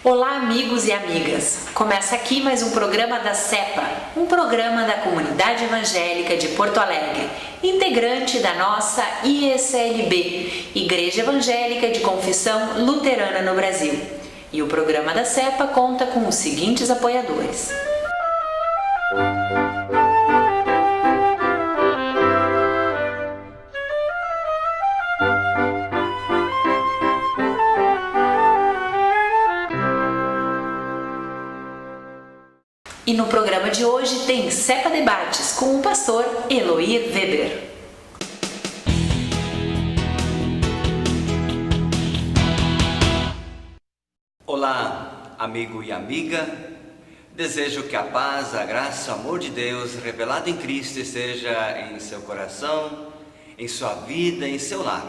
Olá, amigos e amigas! Começa aqui mais um programa da CEPA, um programa da Comunidade Evangélica de Porto Alegre, integrante da nossa IECLB, Igreja Evangélica de Confissão Luterana no Brasil. E o programa da CEPA conta com os seguintes apoiadores. E no programa de hoje tem CEPA Debates com o pastor Eloir Weber. Olá, amigo e amiga. Desejo que a paz, a graça, o amor de Deus revelado em Cristo esteja em seu coração, em sua vida, em seu lar.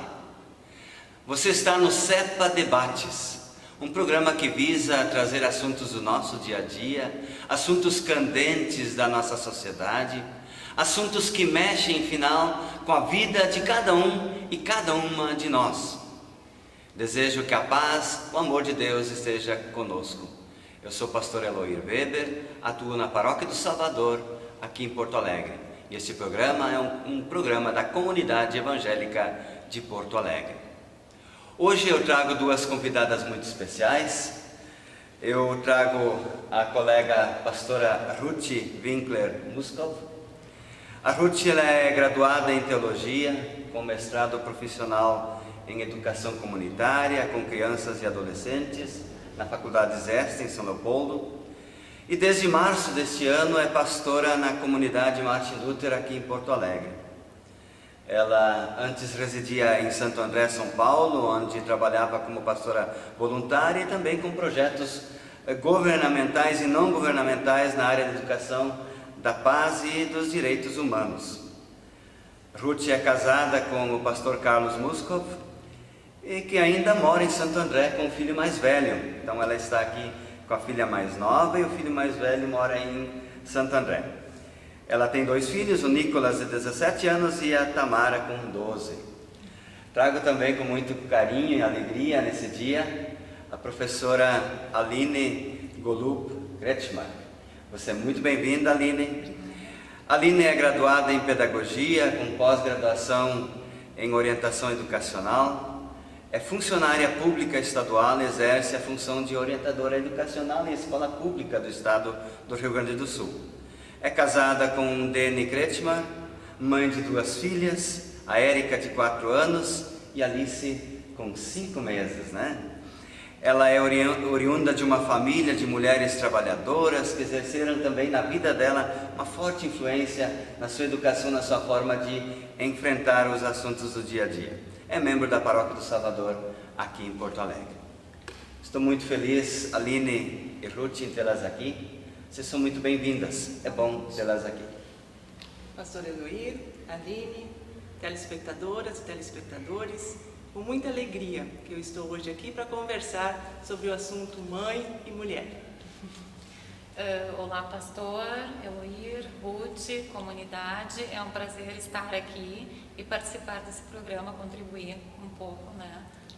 Você está no CEPA Debates, um programa que visa trazer assuntos do nosso dia a dia, assuntos candentes da nossa sociedade, assuntos que mexem, afinal, com a vida de cada um e cada uma de nós. Desejo que a paz, o amor de Deus esteja conosco. Eu sou o pastor Eloir Weber, atuo na Paróquia do Salvador, aqui em Porto Alegre. E este programa é um programa da Comunidade Evangélica de Porto Alegre. Hoje eu trago duas convidadas muito especiais. Eu trago a colega pastora Ruth Winkler Muskov. A Ruth ela é graduada em Teologia, com mestrado profissional em Educação Comunitária, com crianças e adolescentes, na Faculdade Zeste, em São Leopoldo. E desde março deste ano é pastora na comunidade Martin Luther, aqui em Porto Alegre. Ela antes residia em Santo André, São Paulo, onde trabalhava como pastora voluntária e também com projetos governamentais e não governamentais na área da educação, da paz e dos direitos humanos. Ruth é casada com o pastor Carlos Muskov e que ainda mora em Santo André com o filho mais velho. Então ela está aqui com a filha mais nova e o filho mais velho mora em Santo André. Ela tem dois filhos, o Nicolas de 17 anos e a Tamara com 12. Trago também com muito carinho e alegria nesse dia a professora Aline Golub Kretschmar. Você é muito bem-vinda, Aline. Aline é graduada em Pedagogia, com pós-graduação em Orientação Educacional. É funcionária pública estadual, exerce a função de orientadora educacional em escola pública do estado do Rio Grande do Sul. É casada com Deni Kretschmar, mãe de duas filhas, a Érica de 4 anos e a Alice com 5 meses, Ela é oriunda de uma família de mulheres trabalhadoras que exerceram também na vida dela uma forte influência na sua educação, na sua forma de enfrentar os assuntos do dia a dia. É membro da Paróquia do Salvador, aqui em Porto Alegre. Estou muito feliz, Aline e Ruth, em tê-las aqui. Vocês são muito bem-vindas, é bom tê-las aqui. Pastor Eloir, Aline, telespectadoras e telespectadores, com muita alegria que eu estou hoje aqui para conversar sobre o assunto mãe e mulher. Olá, pastor Eloir, Ruth, comunidade, é um prazer estar aqui e participar desse programa, contribuir um pouco,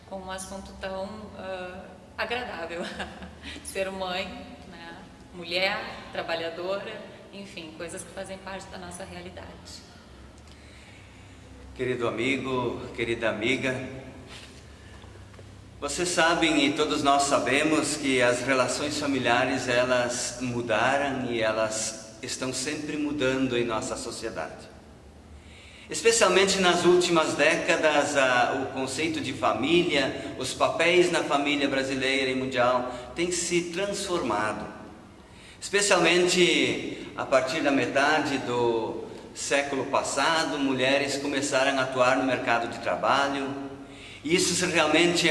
com um assunto tão agradável, ser mãe, mulher, trabalhadora, enfim, coisas que fazem parte da nossa realidade. Querido amigo, querida amiga, vocês sabem e todos nós sabemos que as relações familiares elas mudaram e elas estão sempre mudando em nossa sociedade. Especialmente nas últimas décadas, o conceito de família, os papéis na família brasileira e mundial têm se transformado. Especialmente a partir da metade do século passado, mulheres começaram a atuar no mercado de trabalho. E isso realmente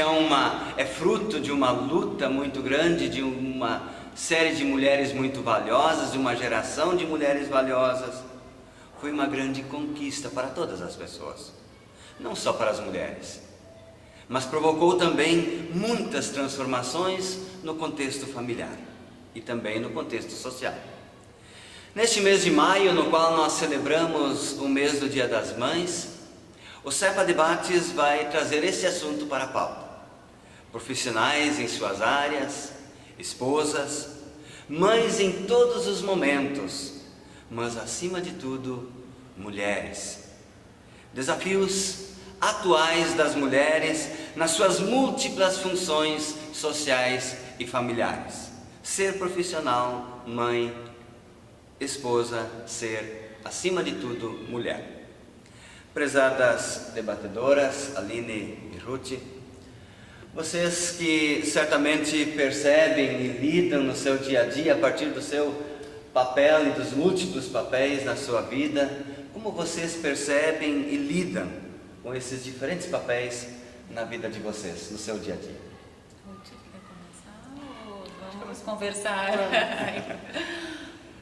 é fruto de uma luta muito grande, de uma série de mulheres muito valiosas, de uma geração de mulheres valiosas. Foi uma grande conquista para todas as pessoas, não só para as mulheres, mas provocou também muitas transformações no contexto familiar e também no contexto social. Neste mês de maio, no qual nós celebramos o mês do Dia das Mães, o CEPA Debates vai trazer esse assunto para a pauta. Profissionais em suas áreas, esposas, mães em todos os momentos, mas acima de tudo, mulheres. Desafios atuais das mulheres nas suas múltiplas funções sociais e familiares. Ser profissional, mãe, esposa, ser, acima de tudo, mulher. Prezadas debatedoras, Aline e Ruth, vocês que certamente percebem e lidam no seu dia a dia a partir do seu papel e dos múltiplos papéis na sua vida, como vocês percebem e lidam com esses diferentes papéis na vida de vocês, no seu dia a dia? Ruth, quer começar ou vamos conversar?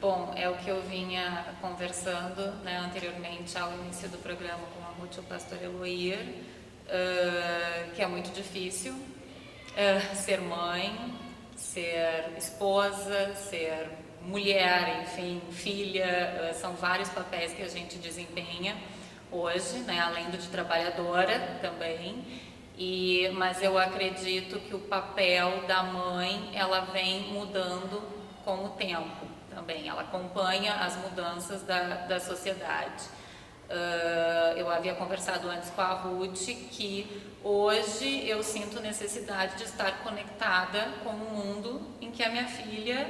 Bom, é o que eu vinha conversando, né, anteriormente ao início do programa com a Ruth e o pastor Eloir, que é muito difícil ser mãe, ser esposa, ser mulher, enfim, filha, são vários papéis que a gente desempenha hoje, né, além do de trabalhadora também, mas eu acredito que o papel da mãe, ela vem mudando com o tempo também, ela acompanha as mudanças da sociedade. Eu havia conversado antes com a Ruth que hoje eu sinto necessidade de estar conectada com o mundo em que a minha filha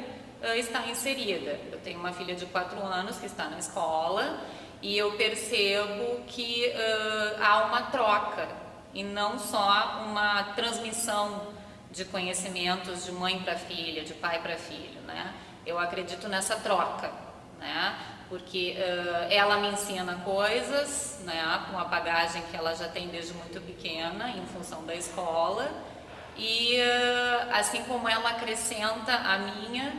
está inserida. Eu tenho uma filha de 4 anos que está na escola e eu percebo que há uma troca e não só uma transmissão de conhecimentos de mãe para filha, de pai para filho, né? Eu acredito nessa troca, né? Porque ela me ensina coisas, né, com a bagagem que ela já tem desde muito pequena, em função da escola, e assim como ela acrescenta a minha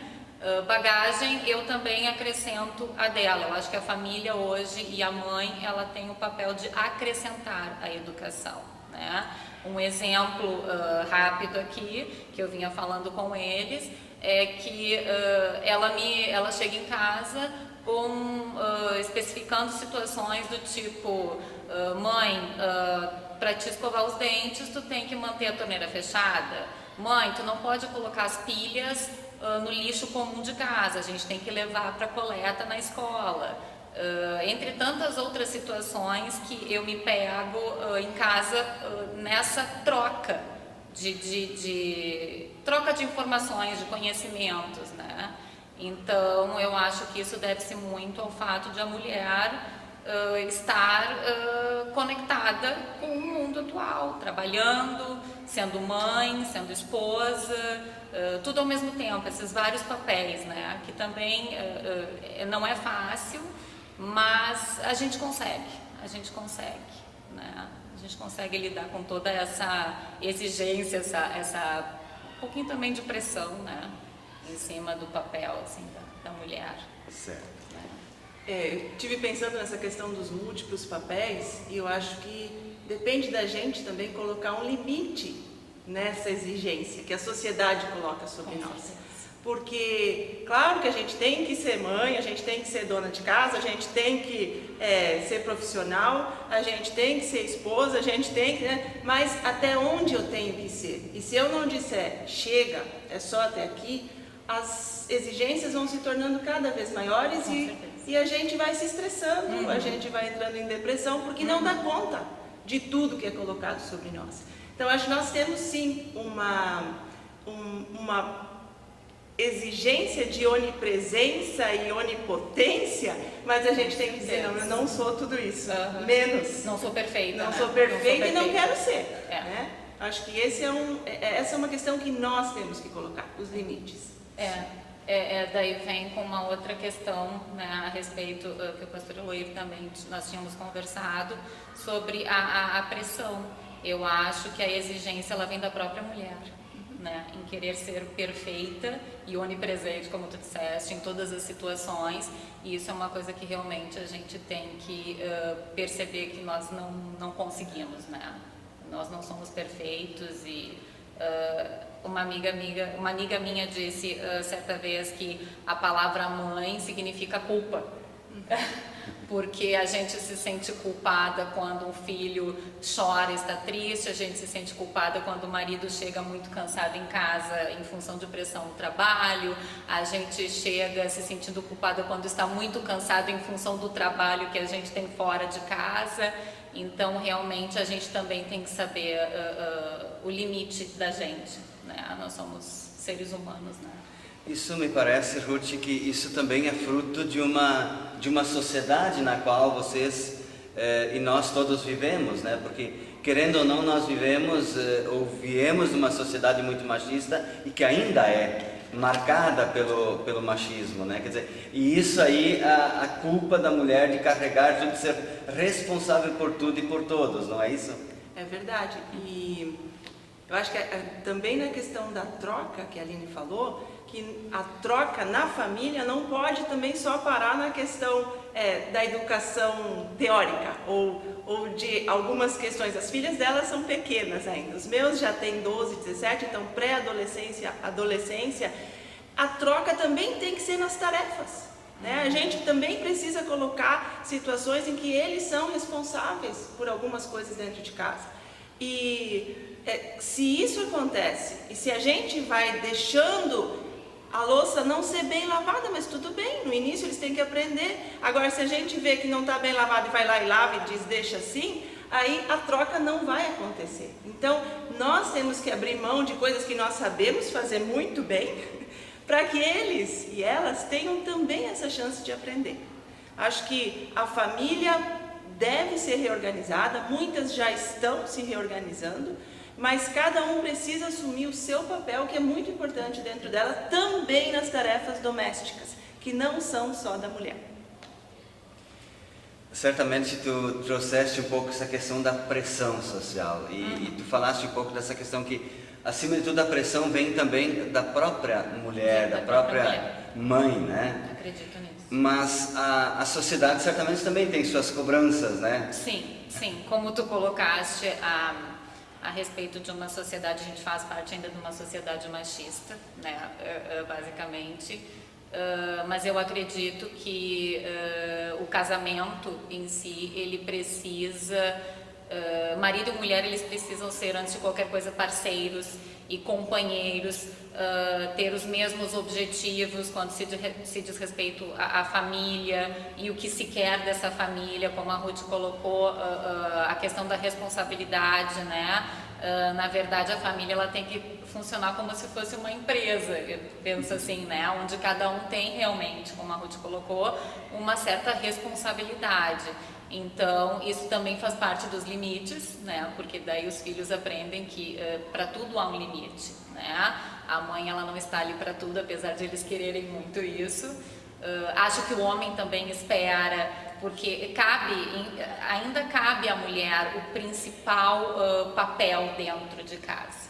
bagagem, eu também acrescento a dela. Eu acho que a família hoje e a mãe, ela tem o papel de acrescentar a educação, né? Um exemplo rápido aqui, que eu vinha falando com eles, é que ela chega em casa especificando situações do tipo, mãe, para te escovar os dentes, tu tem que manter a torneira fechada. Mãe, tu não pode colocar as pilhas no lixo comum de casa, a gente tem que levar para coleta na escola. Entre tantas outras situações que eu me pego em casa nessa troca de troca de informações, de conhecimentos, né? Então eu acho que isso deve-se muito ao fato de a mulher estar conectada com o mundo atual, trabalhando, sendo mãe, sendo esposa, tudo ao mesmo tempo, esses vários papéis, né? Que também não é fácil, mas a gente consegue, né? A gente consegue lidar com toda essa exigência, essa um pouquinho também de pressão, né, em cima do papel, assim, da mulher. Certo. Né? Eu estive pensando nessa questão dos múltiplos papéis e eu acho que depende da gente também colocar um limite nessa exigência que a sociedade coloca sobre nós. Porque, claro que a gente tem que ser mãe, a gente tem que ser dona de casa, a gente tem que ser profissional, a gente tem que ser esposa, a gente tem que... Né? Mas até onde eu tenho que ser? E se eu não disser, chega, é só até aqui, as exigências vão se tornando cada vez maiores e a gente vai se estressando, a gente vai entrando em depressão, porque não dá conta de tudo que é colocado sobre nós. Então, acho que nós temos sim uma exigência de onipresença e onipotência, mas a gente tem que dizer, não, eu não sou tudo isso, menos. Não sou perfeita. Não sou perfeita e não quero ser. Né? Acho que essa é uma questão que nós temos que colocar, os limites. Daí vem com uma outra questão, né, a respeito, que o pastor Eloir também, nós tínhamos conversado, sobre a pressão. Eu acho que a exigência, ela vem da própria mulher. Né, em querer ser perfeita e onipresente, como tu disseste, em todas as situações, e isso é uma coisa que realmente a gente tem que perceber que nós não conseguimos, né? Nós não somos perfeitos e uma amiga minha disse certa vez que a palavra mãe significa culpa. porque a gente se sente culpada quando um filho chora, está triste, a gente se sente culpada quando o marido chega muito cansado em casa em função de pressão no trabalho, a gente chega se sentindo culpada quando está muito cansado em função do trabalho que a gente tem fora de casa. Então, realmente, a gente também tem que saber o limite da gente, né? Nós somos seres humanos, né? Isso me parece, Ruth, que isso também é fruto de uma sociedade na qual vocês e nós todos vivemos, né? Porque, querendo ou não, nós vivemos ou viemos numa sociedade muito machista e que ainda é marcada pelo machismo, né? Quer dizer, e isso aí, a culpa da mulher de carregar, de ser responsável por tudo e por todos, não é isso? É verdade. E eu acho que também na questão da troca que a Aline falou, que a troca na família não pode também só parar na questão da educação teórica ou de algumas questões. As filhas delas são pequenas ainda, os meus já têm 12, 17, então pré-adolescência, adolescência. A troca também tem que ser nas tarefas, né? A gente também precisa colocar situações em que eles são responsáveis por algumas coisas dentro de casa. E se isso acontece, e se a gente vai deixando a louça não ser bem lavada, mas tudo bem, no início eles têm que aprender. Agora, se a gente vê que não está bem lavado e vai lá e lava e diz deixa assim, aí a troca não vai acontecer. Então, nós temos que abrir mão de coisas que nós sabemos fazer muito bem, para que eles e elas tenham também essa chance de aprender. Acho que a família deve ser reorganizada, muitas já estão se reorganizando, mas cada um precisa assumir o seu papel, que é muito importante dentro dela, também nas tarefas domésticas, que não são só da mulher. Certamente tu trouxeste um pouco essa questão da pressão social e tu falaste um pouco dessa questão que, acima de tudo, a pressão vem também da própria mulher, da própria mãe, né? Acredito nisso. Mas a sociedade certamente também tem suas cobranças, né? Sim. Como tu colocaste a respeito de uma sociedade, a gente faz parte ainda de uma sociedade machista, né, basicamente, mas eu acredito que o casamento em si, ele precisa, marido e mulher, eles precisam ser, antes de qualquer coisa, parceiros e companheiros, ter os mesmos objetivos quando se diz respeito à família e o que se quer dessa família, como a Ruth colocou, a questão da responsabilidade, né? Na verdade, a família ela tem que funcionar como se fosse uma empresa, eu penso assim, né? Onde cada um tem realmente, como a Ruth colocou, uma certa responsabilidade. Então, isso também faz parte dos limites, né? Porque daí os filhos aprendem que para tudo há um limite, né? A mãe, ela não está ali para tudo, apesar de eles quererem muito isso. Acho que o homem também espera, porque ainda cabe à mulher o principal papel dentro de casa.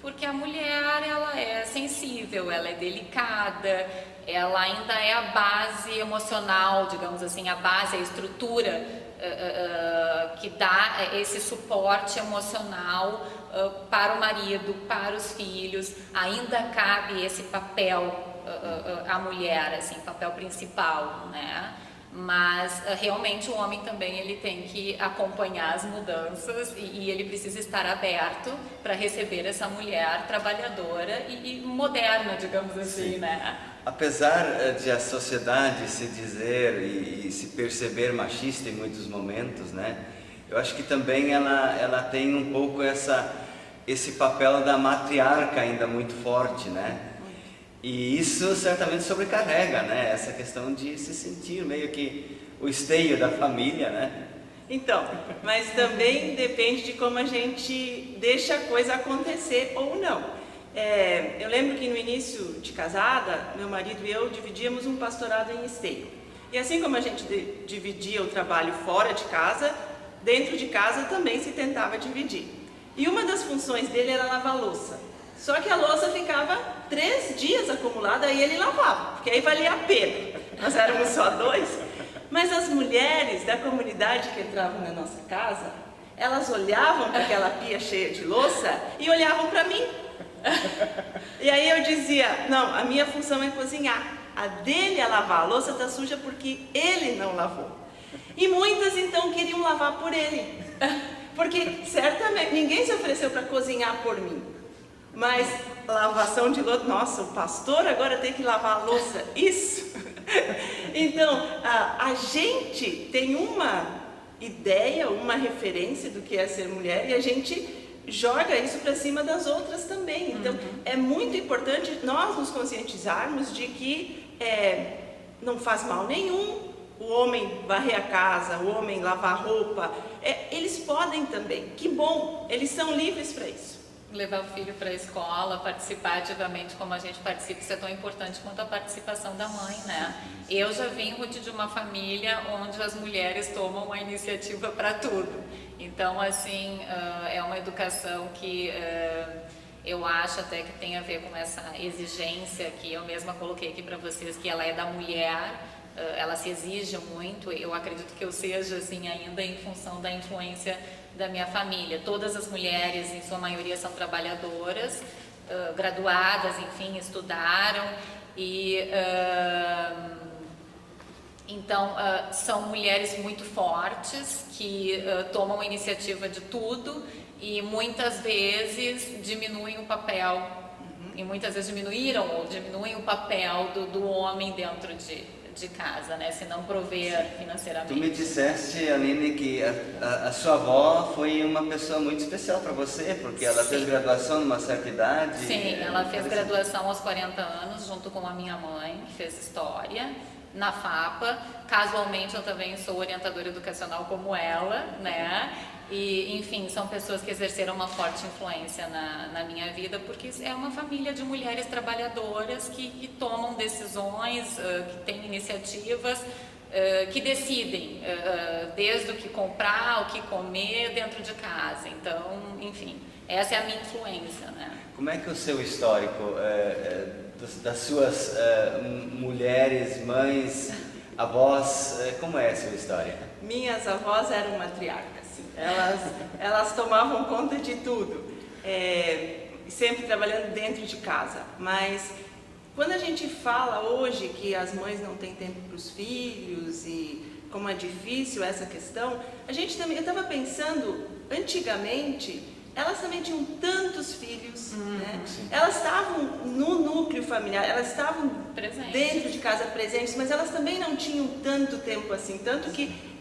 Porque a mulher, ela é sensível, ela é delicada, ela ainda é a base emocional, digamos assim, a base, a estrutura que dá esse suporte emocional para o marido, para os filhos. Ainda cabe esse papel à mulher, assim, papel principal, né? Mas realmente o homem também ele tem que acompanhar as mudanças e ele precisa estar aberto para receber essa mulher trabalhadora e moderna, digamos assim, Sim. né? Apesar de a sociedade se dizer e se perceber machista em muitos momentos, né? Eu acho que também ela tem um pouco esse papel da matriarca ainda muito forte, né? E isso certamente sobrecarrega, né? Essa questão de se sentir meio que o esteio da família, né? Então, mas também depende de como a gente deixa a coisa acontecer ou não. Eu lembro que no início de casada, meu marido e eu dividíamos um pastorado em esteio. E assim como a gente dividia o trabalho fora de casa, dentro de casa também se tentava dividir. E uma das funções dele era lavar louça. Só que a louça ficava 3 dias acumulada e ele lavava, porque aí valia a pena. Nós éramos só 2. Mas as mulheres da comunidade que entravam na nossa casa, elas olhavam para aquela pia cheia de louça e olhavam para mim. E aí eu dizia, não, a minha função é cozinhar. A dele é lavar, a louça está suja porque ele não lavou. E muitas então queriam lavar por ele, porque certamente ninguém se ofereceu para cozinhar por mim, mas lavação de louça, nossa, o pastor agora tem que lavar a louça, isso. Então a gente tem uma ideia, uma referência do que é ser mulher e a gente joga isso para cima das outras também. Então é muito importante nós nos conscientizarmos de que não faz mal nenhum o homem varrer a casa, o homem lavar roupa, eles podem também, que bom, eles são livres para isso. Levar o filho para a escola, participar ativamente como a gente participa, isso é tão importante quanto a participação da mãe, né? Eu já vim, Ruth, de uma família onde as mulheres tomam a iniciativa para tudo. Então, assim, é uma educação que eu acho até que tem a ver com essa exigência que eu mesma coloquei aqui para vocês, que ela é da mulher, ela se exige muito. Eu acredito que eu seja assim ainda em função da influência da minha família. Todas as mulheres, em sua maioria, são trabalhadoras, graduadas, enfim, estudaram e então são mulheres muito fortes que tomam a iniciativa de tudo e muitas vezes diminuem o papel e muitas vezes diminuíram ou diminuem o papel do homem dentro de casa, né? Se não prover financeiramente. Tu me disseste, Aline, que a sua avó foi uma pessoa muito especial para você, porque ela fez graduação numa certa idade. Sim, ela fez graduação aos 40 anos, junto com a minha mãe, que fez História, na FAPA. Casualmente, eu também sou orientadora educacional como ela, né? E, enfim, são pessoas que exerceram uma forte influência na minha vida, porque é uma família de mulheres trabalhadoras que tomam decisões, que têm iniciativas, que decidem desde o que comprar, o que comer dentro de casa. Então, enfim, essa é a minha influência, né? Como é que o seu histórico das suas mulheres, mães, avós, como é a sua história? Minhas avós eram matriarcas. Elas tomavam conta de tudo, sempre trabalhando dentro de casa. Mas quando a gente fala hoje que as mães não têm tempo para os filhos e como é difícil essa questão, eu estava pensando, antigamente, elas também tinham tantos filhos, né? Elas estavam no núcleo familiar, elas estavam dentro de casa presentes, mas elas também não tinham tanto tempo assim, tanto que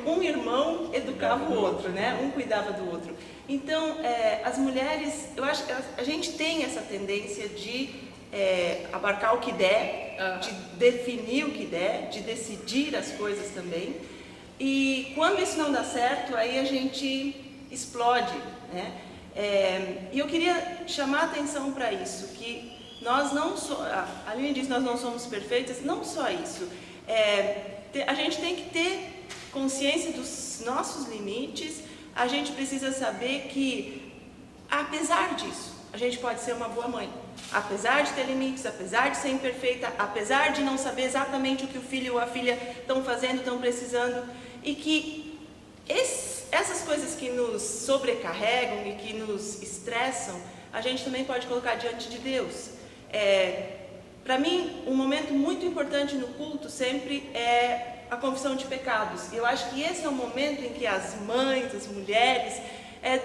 um irmão educava o outro, né? Um cuidava do outro. Então, as mulheres, eu acho que a gente tem essa tendência de abarcar o que der, de definir o que der, de decidir as coisas também. E quando isso não dá certo, aí a gente explode, né? E eu queria chamar a atenção para isso, que nós não somos, a Aline diz, nós não somos perfeitas, não só isso. A gente tem que ter consciência dos nossos limites, a gente precisa saber que, apesar disso, a gente pode ser uma boa mãe. Apesar de ter limites, apesar de ser imperfeita, apesar de não saber exatamente o que o filho ou a filha estão fazendo, estão precisando, e que essas coisas que nos sobrecarregam e que nos estressam, a gente também pode colocar diante de Deus. Para mim, um momento muito importante no culto sempre é a confissão de pecados. Eu acho que esse é o momento em que as mães, as mulheres,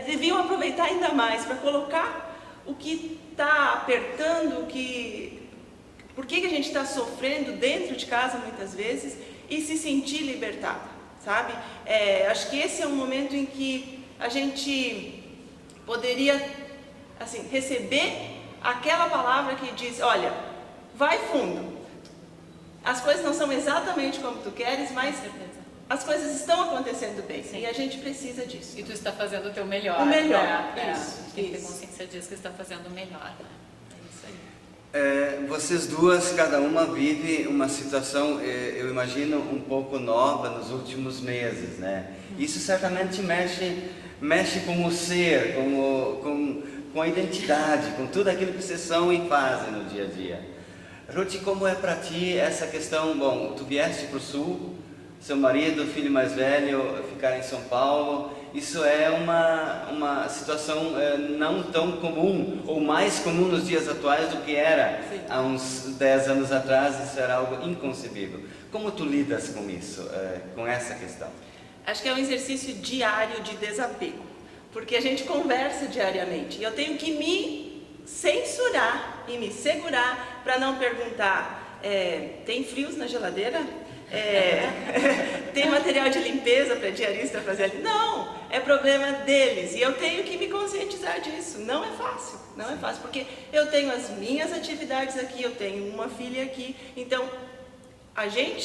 deviam aproveitar ainda mais para colocar o que está apertando, por que a gente está sofrendo dentro de casa muitas vezes e se sentir libertada, sabe? Acho que esse é um momento em que a gente poderia assim, receber aquela palavra que diz, olha, vai fundo. As coisas não são exatamente como tu queres, mas as coisas estão acontecendo bem. Sim. E a gente precisa disso. E tu está fazendo o teu melhor. O melhor, isso. Tem que ter consciência disso, que está fazendo o melhor. É isso aí. Vocês duas, cada uma vive uma situação, eu imagino, um pouco nova nos últimos meses, né? Isso certamente mexe com o ser, com a identidade, com tudo aquilo que vocês são e fazem no dia a dia. Ruth, como é para ti essa questão? Bom, tu vieste para o sul, seu marido, filho mais velho, ficar em São Paulo. Isso é uma situação não tão comum, ou mais comum nos dias atuais do que era há uns 10 anos atrás. Isso era algo inconcebível. Como tu lidas com isso, com essa questão? Acho que é um exercício diário de desapego, porque a gente conversa diariamente e eu tenho que me censurar e me segurar para não perguntar: tem frios na geladeira? Tem material de limpeza para diarista fazer ali? Não, é problema deles e eu tenho que me conscientizar disso. Não é fácil, não é fácil, porque eu tenho as minhas atividades aqui, eu tenho uma filha aqui, então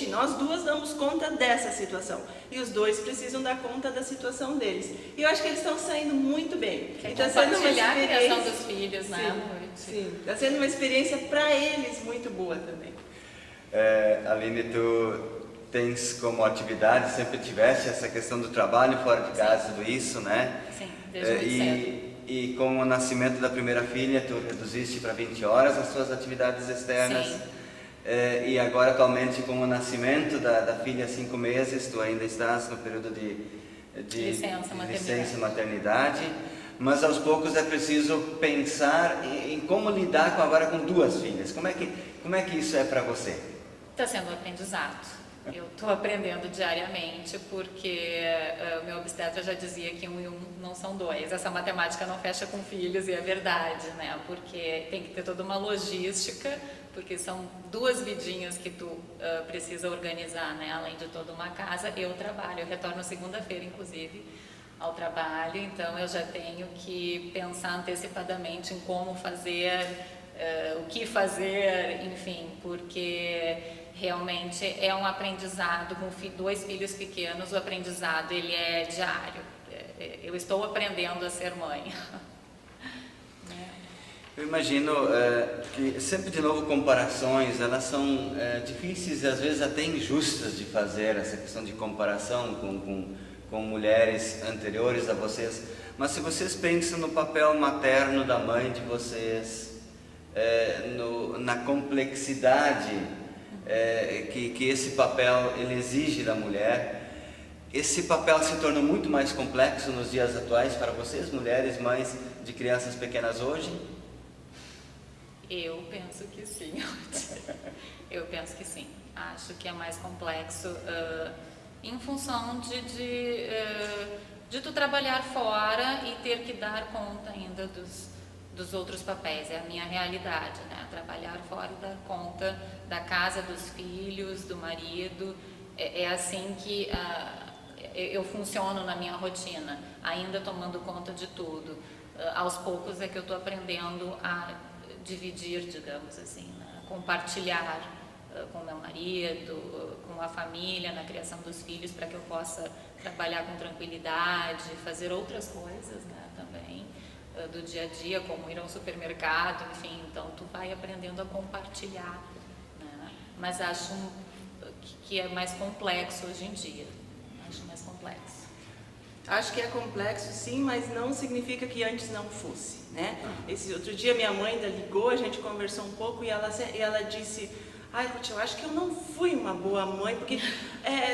nós duas damos conta dessa situação e os dois precisam dar conta da situação deles. E eu acho que eles estão saindo muito bem. Está sendo uma experiência, a criação dos filhos, né? Sim, está sendo uma experiência para eles muito boa também. Aline, tu tens como atividade, sempre tiveste essa questão do trabalho fora de casa, tudo isso, né? Sim, desde muito cedo. E com o nascimento da primeira filha, tu reduziste para 20 horas as tuas atividades externas. Sim. E agora, atualmente, com o nascimento da filha há 5 meses, tu ainda estás no período de licença maternidade, mas aos poucos é preciso pensar em como lidar agora com 2 filhas. Como é que isso é para você? Está sendo um aprendizado. Eu estou aprendendo diariamente, porque o meu obstetra já dizia que 1 e 1 não são 2. Essa matemática não fecha com filhos, e é verdade, né? Porque tem que ter toda uma logística, porque são 2 vidinhas que tu precisa organizar, né? Além de toda uma casa. Eu trabalho, eu retorno segunda-feira, inclusive, ao trabalho, então eu já tenho que pensar antecipadamente em como fazer, o que fazer, enfim, porque realmente é um aprendizado. Com 2 filhos pequenos, o aprendizado ele é diário. Eu estou aprendendo a ser mãe. Eu imagino que sempre de novo comparações, elas são difíceis e às vezes até injustas de fazer, essa questão de comparação com mulheres anteriores a vocês. Mas se vocês pensam no papel materno da mãe de vocês, na complexidade que esse papel ele exige da mulher, esse papel se torna muito mais complexo nos dias atuais para vocês, mulheres, mães de crianças pequenas hoje? Eu penso que sim. Eu penso que sim. Acho que é mais complexo em função de tu trabalhar fora e ter que dar conta ainda dos outros papéis. É a minha realidade, né? Trabalhar fora e dar conta da casa, dos filhos, do marido. É assim que eu funciono na minha rotina, ainda tomando conta de tudo. Aos poucos é que eu estou aprendendo a dividir, digamos assim, né? Compartilhar com meu marido, com a família, na criação dos filhos, para que eu possa trabalhar com tranquilidade, fazer outras coisas, né, também, do dia a dia, como ir ao supermercado, enfim. Então tu vai aprendendo a compartilhar, né? Mas acho que é mais complexo hoje em dia. Acho mais complexo. Acho que é complexo, sim, mas não significa que antes não fosse, né? Esse outro dia minha mãe ainda ligou, a gente conversou um pouco e ela disse: ai, Ruth, eu acho que eu não fui uma boa mãe, porque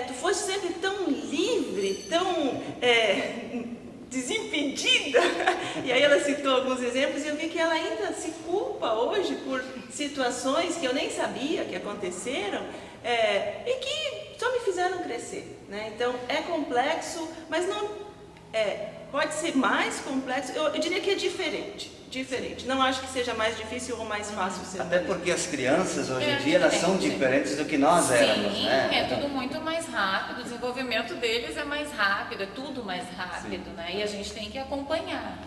tu foste sempre tão livre, tão desimpedida. E aí ela citou alguns exemplos e eu vi que ela ainda se culpa hoje por situações que eu nem sabia que aconteceram, e que só me fizeram crescer, né? Então é complexo, mas não pode ser mais complexo. Eu diria que é diferente. Não acho que seja mais difícil ou mais fácil ser. Até porque as crianças hoje em dia elas são diferentes do que nós éramos, né? Sim, é tudo muito mais rápido, o desenvolvimento deles é mais rápido, é tudo mais rápido, sim, né? E a gente tem que acompanhar,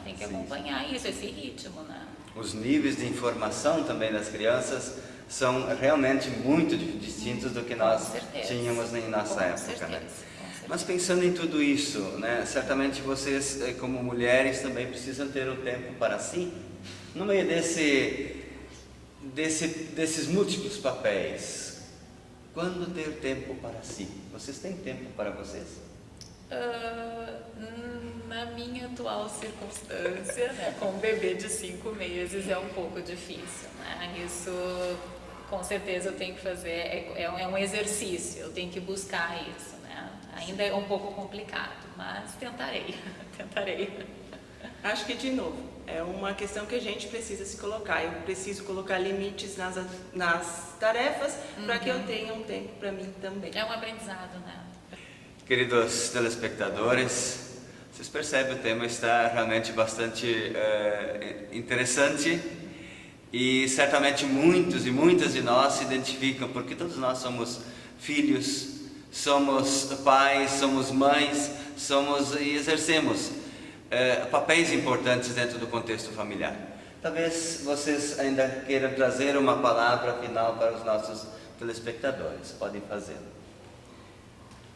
isso, esse ritmo, né? Os níveis de informação também das crianças são realmente muito distintos do que nós tínhamos em nossa época, né? Mas pensando em tudo isso, né, certamente vocês, como mulheres, também precisam ter um tempo para si, no meio desses múltiplos papéis. Quando ter tempo para si? Vocês têm tempo para vocês? Na minha atual circunstância, né, com um bebê de 5 meses, é um pouco difícil, né? Isso, com certeza, eu tenho que fazer, é um exercício, eu tenho que buscar isso. Ainda é um pouco complicado, mas tentarei, tentarei. Acho que, de novo, é uma questão que a gente precisa se colocar. Eu preciso colocar limites nas tarefas para que eu tenha um tempo para mim também. É um aprendizado, né? Queridos telespectadores, vocês percebem, o tema está realmente bastante interessante e certamente muitos e muitas de nós se identificam, porque todos nós somos filhos, somos pais, somos mães, e exercemos papéis importantes dentro do contexto familiar. Talvez vocês ainda queiram trazer uma palavra final para os nossos telespectadores. Podem fazê-lo.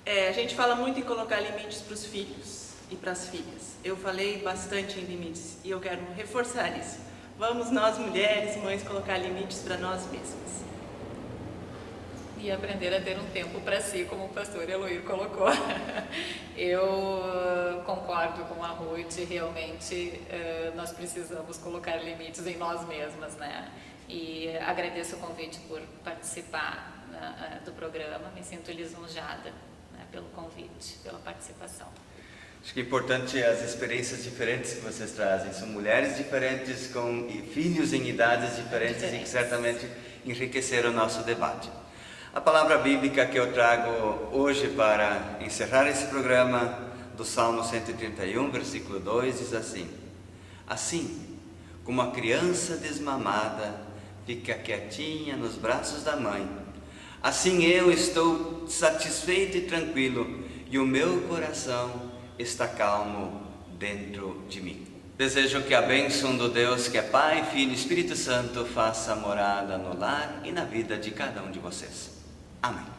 A gente fala muito em colocar limites para os filhos e para as filhas. Eu falei bastante em limites e eu quero reforçar isso. Vamos nós, mulheres, mães, colocar limites para nós mesmas. E aprender a ter um tempo para si, como o pastor Eloir colocou. Eu concordo com a Ruth, realmente nós precisamos colocar limites em nós mesmas, né? E agradeço o convite por participar do programa, me sinto lisonjada, né, pelo convite, pela participação. Acho que é importante as experiências diferentes que vocês trazem. São mulheres diferentes com filhos em idades diferentes e que certamente enriqueceram o nosso debate. A palavra bíblica que eu trago hoje para encerrar esse programa, do Salmo 131, versículo 2, diz assim: assim como a criança desmamada fica quietinha nos braços da mãe, assim eu estou satisfeito e tranquilo, e o meu coração está calmo dentro de mim. Desejo que a bênção do Deus, que é Pai, Filho e Espírito Santo, faça morada no lar e na vida de cada um de vocês. Amém.